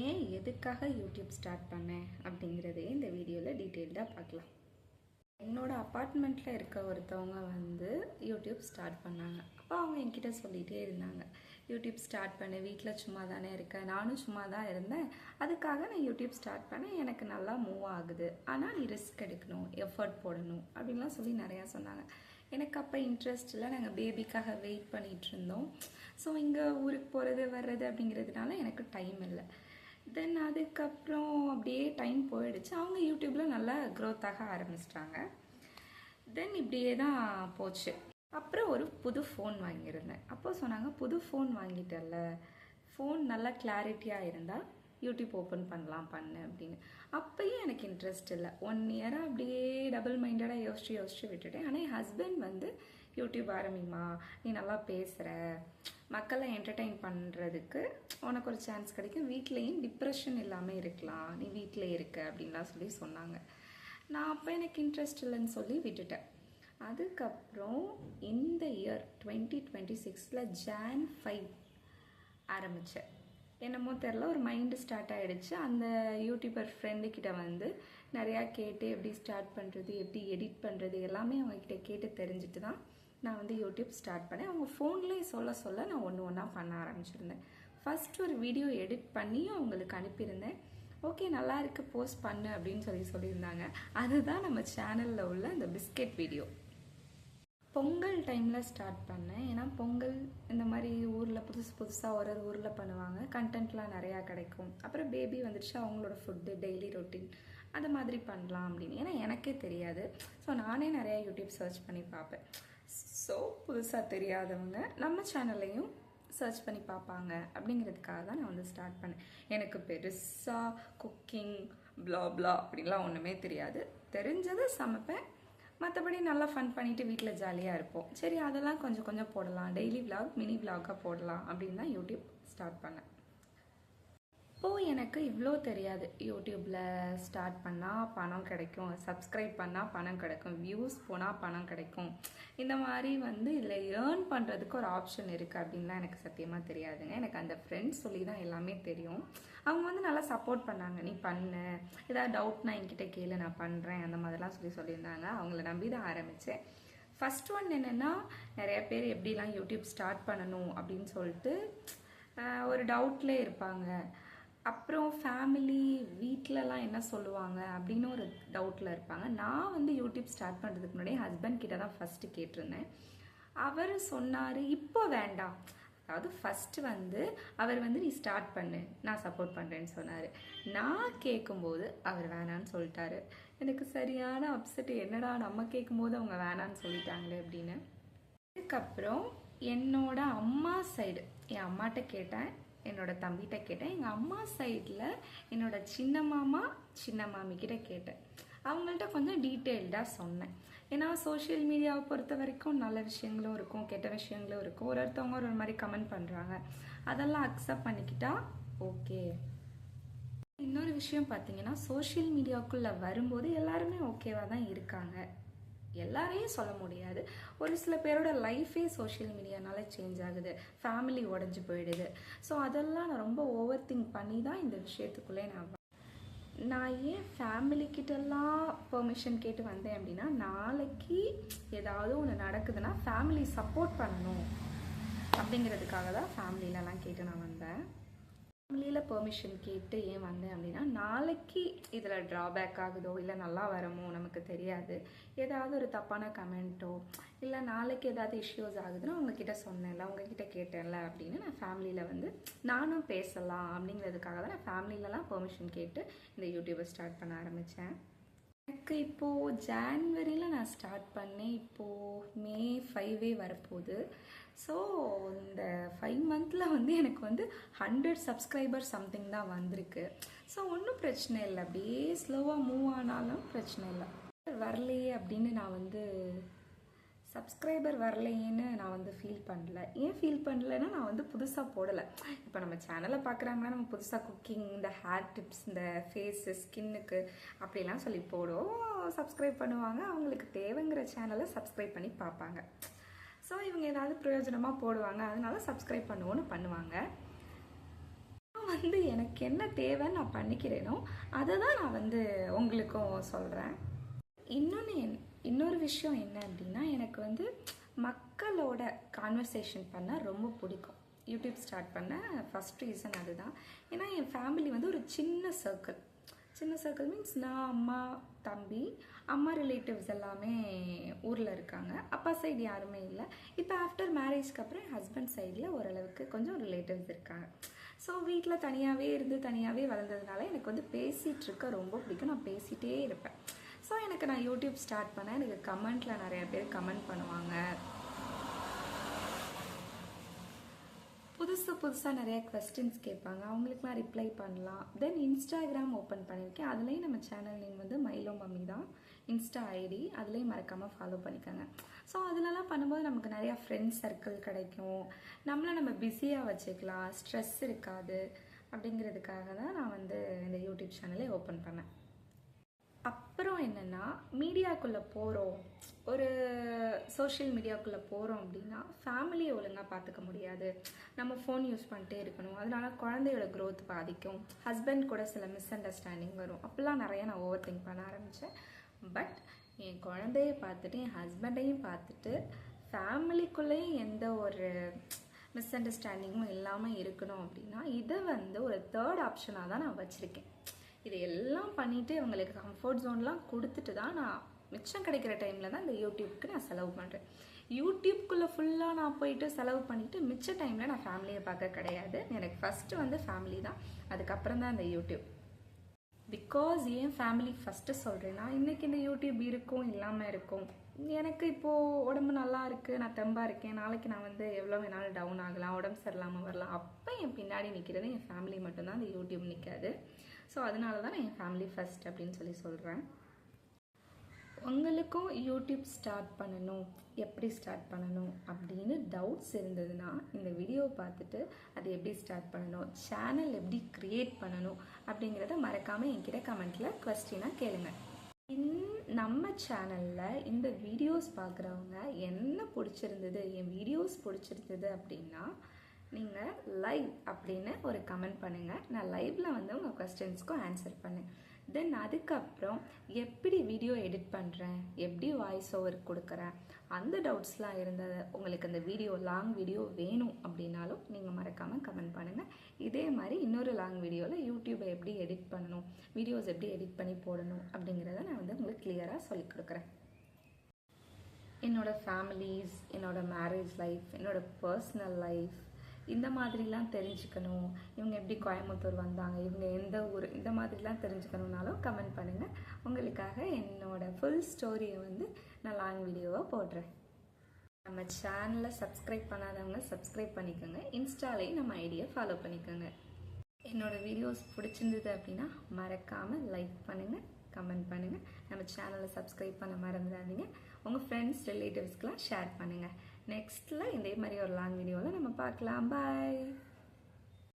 ஏன் எதுக்காக YouTube start பண்ணேன் அப்படிங்கிறதே இந்த வீடியோவில் டீட்டெயில்டாக பார்க்கலாம். என்னோட அப்பார்ட்மெண்ட்டில் இருக்க ஒருத்தவங்க யூடியூப் ஸ்டார்ட் பண்ணாங்க. அப்போ அவங்க என்கிட்ட சொல்லிகிட்டே இருந்தாங்க, யூடியூப் ஸ்டார்ட் பண்ணு, வீட்டில் சும்மா தானே இருக்கேன், நானும் சும்மா தான் இருந்தேன், அதுக்காக நான் யூடியூப் ஸ்டார்ட் பண்ணேன், எனக்கு நல்லா மூவ் ஆகுது, ஆனால் நீ ரிஸ்க் எடுக்கணும், எஃபர்ட் போடணும் அப்படின்லாம் சொல்லி நிறையா சொன்னாங்க. எனக்கு அப்போ இன்ட்ரெஸ்ட் இல்லை, நாங்கள் பேபிக்காக வெயிட் பண்ணிகிட்டு இருந்தோம். ஸோ இங்கே ஊருக்கு போகிறது வர்றது அப்படிங்கிறதுனால எனக்கு டைம் இல்லை. தென் அதுக்கப்புறம் அப்படியே டைம் போயிடுச்சு. அவங்க யூடியூப்பில் நல்லா க்ரோத் ஆக ஆரம்பிச்சிட்டாங்க. தென் இப்படியே தான் போச்சு. அப்புறம் ஒரு புது ஃபோன் வாங்கியிருந்தேன். அப்போ சொன்னாங்க, புது ஃபோன் வாங்கிட்டல, ஃபோன் நல்லா கிளாரிட்டியாக இருந்தால் யூடியூப் ஓப்பன் பண்ணு அப்படின்னு. அப்பயும் எனக்கு இன்ட்ரெஸ்ட் இல்லை. 1 இயராக அப்படியே டபுள் மைண்டடாக யோசிச்சு விட்டுட்டேன். ஆனால் என் ஹஸ்பண்ட் யூடியூப் ஆரம்பிமா, நீ நல்லா பேசுகிற, மக்களை என்டர்டெயின் பண்ணுறதுக்கு உனக்கு ஒரு சான்ஸ் கிடைக்கும், வீட்லேயும் டிப்ரெஷன் இல்லாமல் இருக்கலாம், நீ வீட்டிலே இருக்க அப்படின்லாம் சொல்லி சொன்னாங்க. நான் அப்போ எனக்கு இன்ட்ரெஸ்ட் இல்லைன்னு சொல்லி விட்டுட்டேன். அதுக்கப்புறம் இந்த இயர் 2026 Jan 5 ஆரம்பித்தேன். என்னமோ தெரில, ஒரு மைண்டு ஸ்டார்ட் ஆகிடுச்சு. அந்த யூடியூபர் ஃப்ரெண்டுக்கிட்ட நிறையா கேட்டு எப்படி ஸ்டார்ட் பண்ணுறது, எப்படி எடிட் பண்ணுறது எல்லாமே அவங்கக்கிட்ட கேட்டு தெரிஞ்சுட்டு தான் நான் யூடியூப் ஸ்டார்ட் பண்ணேன். அவங்க ஃபோன்லேயே சொல்ல நான் ஒன்றா பண்ண ஆரம்பிச்சிருந்தேன். ஃபஸ்ட் ஒரு வீடியோ எடிட் பண்ணியும் அவங்களுக்கு அனுப்பியிருந்தேன். ஓகே, நல்லா இருக்குது, போஸ்ட் பண்ணு அப்படின்னு சொல்லியிருந்தாங்க. அதுதான் நம்ம சேனலில் உள்ள அந்த பிஸ்கெட் வீடியோ. பொங்கல் டைமில் ஸ்டார்ட் பண்ணேன். ஏன்னா பொங்கல் இந்த மாதிரி ஊரில் புதுசாக ஒரு ஊரில் பண்ணுவாங்க, கண்டென்ட்லாம் நிறையா கிடைக்கும். அப்புறம் பேபி வந்துடுச்சு, அவங்களோட ஃபுட்டு, டெய்லி ரொட்டீன் அது மாதிரி பண்ணலாம் அப்படின்னு. ஏன்னா எனக்கே தெரியாது. ஸோ நானே நிறையா யூடியூப் சர்ச் பண்ணி பார்ப்பேன். ஸோ புதுசாக தெரியாதவங்க நம்ம சேனல்லையும் சர்ச் பண்ணி பார்ப்பாங்க அப்படிங்கிறதுக்காக தான் நான் ஸ்டார்ட் பண்ணேன். எனக்கு பெருசாக குக்கிங் ப்ளா அப்படின்லாம் ஒன்றுமே தெரியாது. தெரிஞ்சதை சமைப்பேன், மற்றபடி நல்லா ஃபன் பண்ணிவிட்டு வீட்டில் ஜாலியாக இருப்போம். சரி, அதெல்லாம் கொஞ்சம் போடலாம், டெய்லி விலாக், மினி விலாகாக போடலாம் அப்படின்னு தான் யூடியூப் ஸ்டார்ட் பண்ணேன். இப்போது எனக்கு இவ்வளோ தெரியாது. யூடியூப்பில் ஸ்டார்ட் பண்ணால் பணம் கிடைக்கும், சப்ஸ்கிரைப் பண்ணால் பணம் கிடைக்கும், வியூஸ் போனால் பணம் கிடைக்கும், இந்த மாதிரி இதில் ஏர்ன் பண்ணுறதுக்கு ஒரு ஆப்ஷன் இருக்குது அப்படின்லாம் எனக்கு சத்தியமாக தெரியாதுங்க. எனக்கு அந்த ஃப்ரெண்ட்ஸ் சொல்லி தான் எல்லாமே தெரியும். அவங்க நல்லா சப்போர்ட் பண்ணாங்க, நீ பண்ணு, ஏதாவது டவுட்னா என்கிட்ட கேளு, நான் பண்ணுறேன், அந்த மாதிரிலாம் சொல்லியிருந்தாங்க. அவங்கள நம்பி தான் ஆரம்பித்தேன். ஃபஸ்ட் ஒன் என்னென்னா, நிறைய பேர் எப்படிலாம் யூடியூப் ஸ்டார்ட் பண்ணணும் அப்படின்னு சொல்லிட்டு ஒரு டவுட்லே இருப்பாங்க. அப்புறம் ஃபேமிலி வீட்டிலலாம் என்ன சொல்லுவாங்க அப்படின்னு ஒரு டவுட்டில் இருப்பாங்க. நான் யூடியூப் ஸ்டார்ட் பண்ணுறதுக்கு முன்னாடி ஹஸ்பண்ட் கிட்ட தான் ஃபஸ்ட்டு கேட்டிருந்தேன். அவர் சொன்னார், இப்போ வேண்டாம், அதாவது ஃபஸ்ட்டு அவர் நீ ஸ்டார்ட் பண்ணு, நான் சப்போர்ட் பண்ணுறேன்னு சொன்னார். நான் கேட்கும்போது அவர் வேணான்னு சொல்லிட்டாரு. எனக்கு சரியான அப்செட், என்னடா நம்ம கேட்கும்போது அவங்க வேணான்னு சொல்லிட்டாங்களே அப்படின்னு. அதுக்கப்புறம் என்னோட அம்மா சைடு, என் அம்மாட்ட கேட்டேன், என்னோட தம்பிகிட்ட கேட்டேன், எங்கள் அம்மா சைடில் என்னோட சின்ன மாமா சின்ன மாமிக்கிட்ட கேட்டேன். அவங்கள்ட்ட கொஞ்சம் டீட்டெயில்டாக சொன்னேன். ஏன்னா சோஷியல் மீடியாவை பொறுத்த வரைக்கும் நல்ல விஷயங்களும் இருக்கும், கெட்ட விஷயங்களும் இருக்கும். ஒருத்தவங்க ஒரு மாதிரி கமெண்ட் பண்ணுறாங்க, அதெல்லாம் அக்செப்ட் பண்ணிக்கிட்டா ஓகே. இன்னொரு விஷயம் பார்த்தீங்கன்னா, சோஷியல் மீடியாவுக்குள்ளே வரும்போது எல்லாருமே ஓகேவாக தான் இருக்காங்க, எல்லாரையும் சொல்ல முடியாது. ஒரு சில பேரோட லைஃபே சோஷியல் மீடியானால சேஞ்ச் ஆகுது, ஃபேமிலி உடஞ்சி போயிடுது. ஸோ அதெல்லாம் நான் ரொம்ப ஓவர் திங்க் பண்ணி தான் இந்த விஷயத்துக்குள்ளே நான் ஏன் ஃபேமிலிக்கிட்டெல்லாம் பெர்மிஷன் கேட்டு வந்தேன் அப்படின்னா, நாளைக்கு ஏதாவது ஒன்று நடக்குதுன்னா ஃபேமிலி சப்போர்ட் பண்ணணும் அப்படிங்கிறதுக்காக தான் ஃபேமிலியிலலாம் கேட்டு நான் வந்தேன். ஃபேமிலியில் பெர்மிஷன் கேட்டு ஏன் வந்தேன் அப்படின்னா, நாளைக்கு இதில் ட்ராபேக் ஆகுதோ இல்லை நல்லா வரமோ நமக்கு தெரியாது, ஏதாவது ஒரு தப்பான கமெண்ட்டோ இல்லை நாளைக்கு ஏதாவது இஷ்யூஸ் ஆகுதுன்னா உங்ககிட்ட சொன்னேன்ல, உங்ககிட்ட கேட்டேன்ல அப்படின்னு நான் ஃபேமிலியில் நானும் பேசலாம் அப்படிங்கிறதுக்காக தான் நான் ஃபேமிலியிலலாம் பெர்மிஷன் கேட்டு இந்த யூடியூபை ஸ்டார்ட் பண்ண ஆரம்பித்தேன். எனக்கு இப்போது ஜான்வரியில் நான் ஸ்டார்ட் பண்ணேன், இப்போது May 5 வரப்போகுது. ஸோ இந்த 5 மந்தில் எனக்கு 100 சப்ஸ்கிரைபர் சம்திங் தான் வந்திருக்கு. ஸோ ஒன்றும் பிரச்சனை இல்லை, அப்படியே ஸ்லோவாக மூவ் ஆனாலும் பிரச்சனை இல்லை. வரலையே அப்படின்னு நான் சப்ஸ்கிரைபர் வரலையேன்னு நான் ஃபீல் பண்ணல. ஏன் ஃபீல் பண்ணலைன்னா, நான் புதுசாக போடலை. இப்போ நம்ம சேனலை பார்க்குறாங்கன்னா நம்ம புதுசாக குக்கிங், இந்த ஹேர் டிப்ஸ், இந்த ஃபேஸு, ஸ்கின்னுக்கு அப்படிலாம் சொல்லி போடுவோம், சப்ஸ்கிரைப் பண்ணுவாங்க. அவங்களுக்கு தேவைங்கிற சேனலை சப்ஸ்கிரைப் பண்ணி பார்ப்பாங்க. ஸோ இவங்க ஏதாவது பிரயோஜனமாக போடுவாங்க, அதனால சப்ஸ்கிரைப் பண்ணுவோன்னு பண்ணுவாங்க. எனக்கு எனக்கு என்ன தேவைன்னு நான் பண்ணிக்கிறேனோ அதை தான் நான் வந்து உங்களுக்கும் சொல்கிறேன். இன்னொரு விஷயம் என்ன அப்படின்னா, எனக்கு வந்து மக்களோட கான்வர்சேஷன் பண்ண ரொம்ப பிடிக்கும். யூடியூப் ஸ்டார்ட் பண்ண ஃபஸ்ட் ரீசன் அதுதான். ஏன்னா என் ஃபேமிலி வந்து ஒரு சின்ன சர்க்கிள் மீன்ஸ் நான், அம்மா, தம்பி, அம்மா ரிலேட்டிவ்ஸ் எல்லாமே ஊரில் இருக்காங்க. அப்பா சைடு யாருமே இல்லை. இப்போ ஆஃப்டர் மேரேஜ்க்கு அப்புறம் என் ஹஸ்பண்ட் சைடில் ஓரளவுக்கு கொஞ்சம் ரிலேட்டிவ்ஸ் இருக்காங்க. ஸோ வீட்டில் தனியாகவே வளர்ந்ததுனால எனக்கு வந்து பேசிகிட்டு இருக்க ரொம்ப பிடிக்கும். நான் பேசிகிட்டே இருப்பேன். ஸோ நான் யூடியூப் ஸ்டார்ட் பண்ணேன். எனக்கு கமெண்ட்டில் நிறையா பேர் கமெண்ட் பண்ணுவாங்க. புதுசாக நிறைய கொஸ்டின்ஸ் கேட்பாங்க. அவங்களுக்குலாம் ரிப்ளை பண்ணலாம். தென் இன்ஸ்டாகிராம் ஓப்பன் பண்ணியிருக்கேன். அதுலேயும் நம்ம சேனல் நேம் வந்து மைலோ மம்மி தான் இன்ஸ்டா ஐடி. அதுலேயும் மறக்காமல் ஃபாலோ பண்ணிக்கோங்க. ஸோ அதிலலாம் பண்ணும்போது நமக்கு நிறையா ஃப்ரெண்ட்ஸ் சர்க்கிள் கிடைக்கும். நம்ம பிஸியாக வச்சுக்கலாம், ஸ்ட்ரெஸ் இருக்காது. அப்படிங்கிறதுக்காக தான் நான் வந்து இந்த யூடியூப் சேனலே ஓப்பன் பண்ணேன். அப்புறம் என்னென்னா, மீடியாக்குள்ளே போகிறோம், ஒரு சோஷியல் மீடியாவுக்குள்ளே போகிறோம் அப்படின்னா ஃபேமிலியை ஒழுங்காக பார்த்துக்க முடியாது. நம்ம ஃபோன் யூஸ் பண்ணிட்டே இருக்கணும். அதனால குழந்தையோட க்ரோத் பாதிக்கும். ஹஸ்பண்ட் கூட சில மிஸ் அண்டர்ஸ்டாண்டிங் வரும். அப்படிலாம் நிறையா நான் ஓவர் திங்க் பண்ண ஆரம்பித்தேன். பட் என் குழந்தைய பார்த்துட்டு, என் ஹஸ்பண்டையும் பார்த்துட்டு, ஃபேமிலிக்குள்ளேயும் எந்த ஒரு மிஸ் அண்டர்ஸ்டாண்டிங்கும் இல்லாமல் இருக்கணும் அப்படின்னா இதை வந்து ஒரு தேர்ட் ஆப்ஷனாக தான் நான் வச்சுருக்கேன். இதை எல்லாம் பண்ணிவிட்டு இவங்களுக்கு கம்ஃபர்ட் ஜோன்லாம் கொடுத்துட்டு தான் நான் மிச்சம் கிடைக்கிற டைமில் தான் இந்த யூடியூப்க்கு நான் செலவு பண்ணுறேன். யூடியூப்குள்ளே ஃபுல்லாக நான் போயிட்டு செலவு பண்ணிவிட்டு மிச்ச டைமில் நான் ஃபேமிலியை பார்க்க கிடையாது. எனக்கு ஃபஸ்ட்டு வந்து ஃபேமிலி தான், அதுக்கப்புறம் தான் இந்த யூடியூப். பிகாஸ் ஏன் ஃபேமிலி ஃபஸ்ட்டு சொல்கிறேன்னா, இன்றைக்கி இந்த யூடியூப் இருக்கும் இல்லாமல் இருக்கும். எனக்கு இப்போது உடம்பு நல்லா இருக்குது, நான் தெம்பாக இருக்கேன். நாளைக்கு நான் வந்து எவ்வளோ வேணாலும் டவுன் ஆகலாம், உடம்பு சரியில்லாமல் வரலாம். அப்போ என் பின்னாடி நிற்கிறது என் ஃபேமிலி மட்டும்தான், இந்த யூடியூப் நிற்காது. ஸோ அதனால தான் நான் என் ஃபேமிலி ஃபஸ்ட் அப்படின்னு சொல்கிறேன். உங்களுக்கும் யூடியூப் ஸ்டார்ட் பண்ணணும், எப்படி ஸ்டார்ட் பண்ணணும் அப்படின்னு டவுட்ஸ் இருந்ததுன்னா இந்த வீடியோ பார்த்துட்டு அது எப்படி ஸ்டார்ட் பண்ணணும், சேனல் எப்படி க்ரியேட் பண்ணணும் அப்படிங்கிறத மறக்காமல் என்கிட்ட கமெண்ட்டில் க்வஸ்டினாக கேளுங்க. நம்ம சேனலில் இந்த வீடியோஸ் பார்க்குறவங்க என்ன பிடிச்சிருந்தது, என் வீடியோஸ் பிடிச்சிருந்தது அப்படின்னா நீங்கள் லைவ் அப்படின்னு ஒரு கமெண்ட் பண்ணுங்கள். நான் லைவில் வந்து உங்கள் கொஸ்டின்ஸ்க்கும் ஆன்சர் பண்ணேன். தென் அதுக்கப்புறம் எப்படி வீடியோ எடிட் பண்ணுறேன், எப்படி வாய்ஸ் ஓவர் கொடுக்குறேன், அந்த டவுட்ஸ்லாம் இருந்தது. உங்களுக்கு அந்த லாங் வீடியோ வேணும் அப்படின்னாலும் நீங்கள் மறக்காமல் கமெண்ட் பண்ணுங்கள். இதே மாதிரி இன்னொரு லாங் வீடியோவில் யூடியூப்பை எப்படி எடிட் பண்ணணும், வீடியோஸ் எப்படி எடிட் பண்ணி போடணும் அப்படிங்கிறத நான் வந்து உங்களுக்கு கிளியராக சொல்லிக் கொடுக்குறேன். என்னோடய ஃபேமிலிஸ், என்னோடய மேரேஜ் லைஃப், என்னோடய பர்சனல் லைஃப், இந்த மாதிரிலாம் தெரிஞ்சுக்கணும், இவங்க எப்படி கோயம்புத்தூர் வந்தாங்க, இவங்க எந்த ஊர், இந்த மாதிரிலாம் தெரிஞ்சுக்கணுன்னாலும் கமெண்ட் பண்ணுங்கள். உங்களுக்காக என்னோடய ஃபுல் ஸ்டோரியை வந்து நான் லாங் வீடியோவாக போடுறேன். நம்ம சேனலை சப்ஸ்கிரைப் பண்ணாதவங்க சப்ஸ்கிரைப் பண்ணிக்கோங்க. இன்ஸ்டாலேயும் நம்ம ஐடியை ஃபாலோ பண்ணிக்கோங்க. என்னோடய வீடியோஸ் பிடிச்சிருந்தது அப்படின்னா மறக்காமல் லைக் பண்ணுங்கள், கமெண்ட் பண்ணுங்கள். நம்ம சேனலை சப்ஸ்கிரைப் பண்ண மறந்துடாதீங்க. உங்கள் ஃப்ரெண்ட்ஸ் ரிலேட்டிவ்ஸ்க்கெலாம் ஷேர் பண்ணுங்கள். நெக்ஸ்ட்டில் இதே மாதிரி ஒரு லாங் வீடியோவில் நம்ம பார்க்கலாம். பாய்.